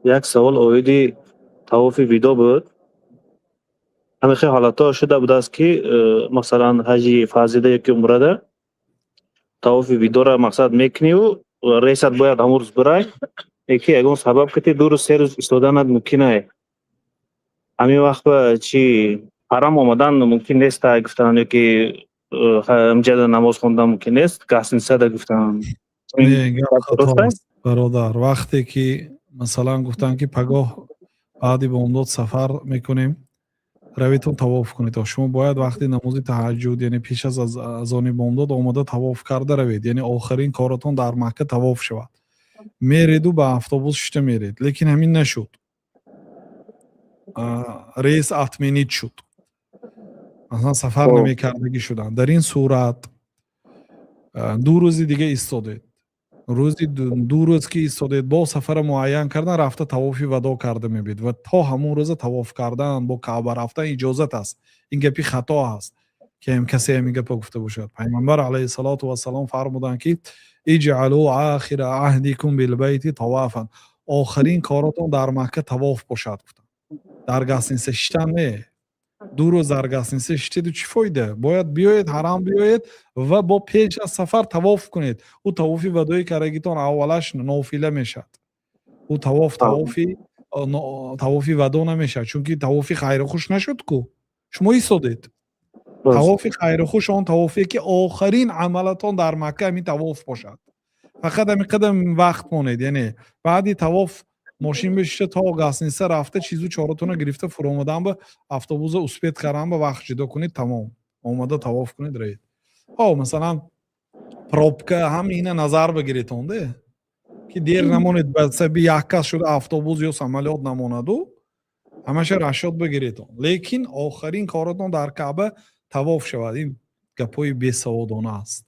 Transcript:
یک سوال اویدی طواف ویدا بود. همیشه حالتا شده بود است که مثلا حجی فازیده که عمره ده طواف ویدا را مقصد میکنی و رئیست باید همون روز برای یکی اگه اون سبب کتی 2 روز 3 روز ایستادن ممکنه. همین وقت چی حرام آمدن ممکن نیست تا گفتن که امجد نماز خوندن ممکن نیست گاهن صد گفتن نه گپ درسته؟ خطا است برادر. وقتی که مثلا گفتن که پگاه بعدی بامداد سفر میکنیم رویتون طواف کنید تا شما باید وقتی نماز تهجد یعنی پیش از اذان بامداد آماده طواف کرده روید، یعنی آخرین کارتون در مکه طواف شود. میرید و به اتوبوس شته میرید، لیکن همین نشد. ریس اتمینید شد، اصلا سفر خب نمیکردگی شدن. در این صورت 2 روز دیگه ایستادید، روزی 2 روز که ایستادید با سفر معین کردن رفته طواف وداع کرده میبید و تا همون روز طواف کردن با کعبه رفتن اجازت است. این گپی خطا است که هم کسی همین گپ گفته باشد. پیامبر علیه الصلاة و السلام فرمودن که اجعلوا آخر عهدکم بالبیت طوافا، آخرین کاراتون در مکه طواف باشد. گفتن در گسنسه شتن نه، 2 روز در گسنسه شتید و چی فایده؟ باید بیاید حرم بیاید و با پیش از سفر طواف کنید. او طواف وداعی کردگیتون اولش نافله میشد. او طواف وداع نمیشد، چون که طواف خیر و خوش نشد کو شما ایستادید. درست. طواف خیر و خوش آن طوافی که آخرین عملتان در مکه همین طواف باشد. فقط همین قدم وقت مونید، یعنی بعدی طواف ماشین بشه تا گاسنیسه رفته چیزو چهارتون رو گرفته فرو اومدن به اتوبوس اسپید کردن به وقت جدا کنید، تمام اومده طواف کنید رید. مثلا پروبکه هم اینه نظر بگیرید تونده که دیر نمونید بس بی یک کس شده اتوبوس یا سمالیات نموند و همش رشاد بگیرید، لیکن آخرین کارتون در کعبه طواف شود. این گپای بی سوادانه است.